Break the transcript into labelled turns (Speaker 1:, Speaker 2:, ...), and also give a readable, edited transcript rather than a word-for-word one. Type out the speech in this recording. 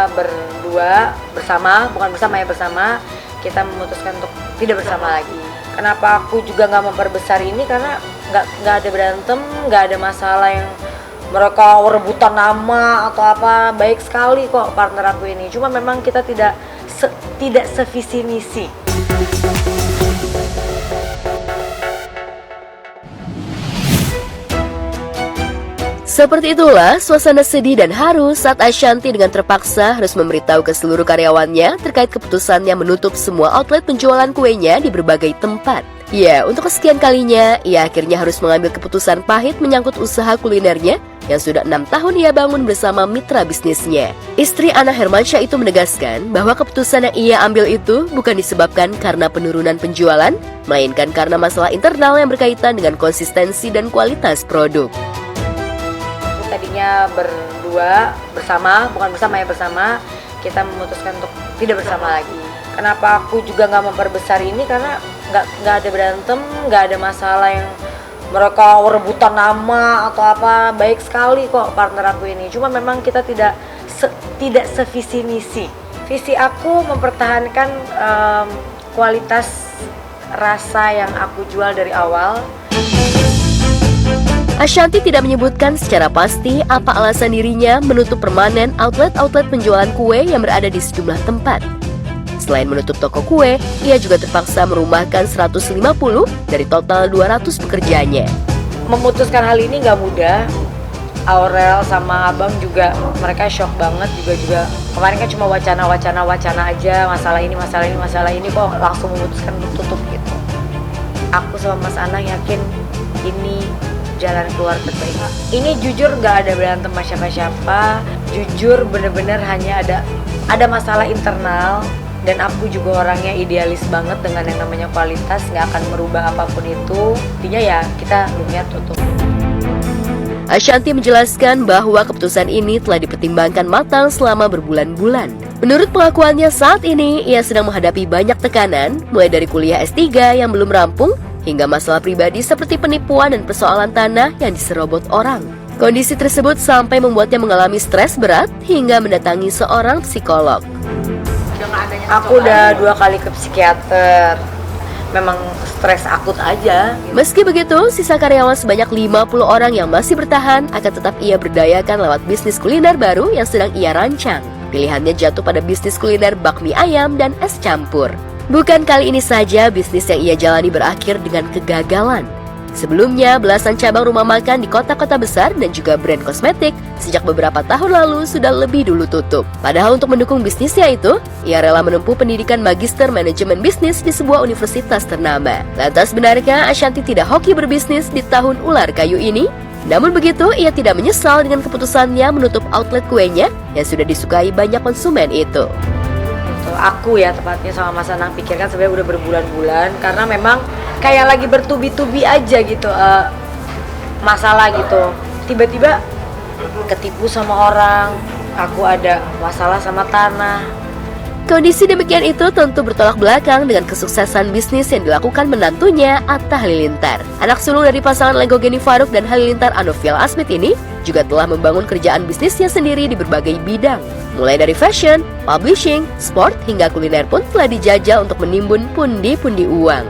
Speaker 1: Tadinya berdua bersama, bukan bersama ya, bersama. Kita memutuskan untuk tidak bersama lagi. Kenapa aku juga nggak memperbesar ini, karena nggak ada berantem, nggak ada masalah yang mereka rebutan nama atau apa. Baik sekali kok partner aku ini, cuma memang kita tidak sevisi misi.
Speaker 2: Seperti itulah suasana sedih dan haru saat Ashanty dengan terpaksa harus memberitahu ke seluruh karyawannya terkait keputusannya menutup semua outlet penjualan kuenya di berbagai tempat. Ya, untuk kesekian kalinya, ia akhirnya harus mengambil keputusan pahit menyangkut usaha kulinernya yang sudah 6 tahun ia bangun bersama mitra bisnisnya. Istri Anna Hermansyah itu menegaskan bahwa keputusan yang ia ambil itu bukan disebabkan karena penurunan penjualan, melainkan karena masalah internal yang berkaitan dengan konsistensi dan kualitas produk.
Speaker 1: Tadinya berdua bersama, bukan bersama ya, bersama. Kita memutuskan untuk tidak bersama lagi. Kenapa aku juga nggak memperbesar ini, karena nggak ada berantem, nggak ada masalah yang mereka rebutan nama atau apa. Baik sekali kok partner aku ini, cuma memang kita tidak sevisi misi. Visi aku mempertahankan kualitas rasa yang aku jual dari awal.
Speaker 2: Ashanty tidak menyebutkan secara pasti apa alasan dirinya menutup permanen outlet-outlet penjualan kue yang berada di sejumlah tempat. Selain menutup toko kue, ia juga terpaksa merumahkan 150 dari total 200 pekerjanya.
Speaker 1: Memutuskan hal ini nggak mudah. Aurel sama Abang juga, mereka shock banget juga. Kemarin kan cuma wacana aja, masalah ini kok langsung memutuskan untuk tutup gitu. Aku sama Mas Anang yakin ini jalan keluar terbaik. Ini jujur nggak ada berantem sama siapa-siapa. Jujur bener-bener hanya ada masalah internal. Dan aku juga orangnya idealis banget dengan yang namanya kualitas, nggak akan merubah apapun itu. Intinya ya kita lumiar tutup.
Speaker 2: Ashanty menjelaskan bahwa keputusan ini telah dipertimbangkan matang selama berbulan-bulan. Menurut pengakuannya saat ini, ia sedang menghadapi banyak tekanan, mulai dari kuliah S3 yang belum rampung, hingga masalah pribadi seperti penipuan dan persoalan tanah yang diserobot orang. Kondisi tersebut sampai membuatnya mengalami stres berat hingga mendatangi seorang psikolog.
Speaker 1: Aku udah 2 kali ke psikiater. Memang stres akut aja.
Speaker 2: Meski begitu, sisa karyawan sebanyak 50 orang yang masih bertahan akan tetap ia berdayakan lewat bisnis kuliner baru yang sedang ia rancang. Pilihannya jatuh pada bisnis kuliner bakmi ayam dan es campur. Bukan kali ini saja bisnis yang ia jalani berakhir dengan kegagalan. Sebelumnya, belasan cabang rumah makan di kota-kota besar dan juga brand kosmetik sejak beberapa tahun lalu sudah lebih dulu tutup. Padahal untuk mendukung bisnisnya itu, ia rela menempuh pendidikan Magister Manajemen Bisnis di sebuah universitas ternama. Lantas benarkah Ashanty tidak hoki berbisnis di tahun ular kayu ini? Namun begitu, ia tidak menyesal dengan keputusannya menutup outlet kuenya yang sudah disukai banyak konsumen itu.
Speaker 1: Aku ya tepatnya sama Mas Anang pikirkan sebenarnya udah berbulan-bulan, karena memang kayak lagi bertubi-tubi aja gitu masalah gitu. Tiba-tiba ketipu sama orang, aku ada masalah sama tanah.
Speaker 2: Kondisi demikian itu tentu bertolak belakang dengan kesuksesan bisnis yang dilakukan menantunya, Atta Halilintar. Anak sulung dari pasangan Lenggo Geni Faruk dan Halilintar Anovial Asmit ini juga telah membangun kerjaan bisnisnya sendiri di berbagai bidang. Mulai dari fashion, publishing, sport, hingga kuliner pun telah dijajal untuk menimbun pundi-pundi uang.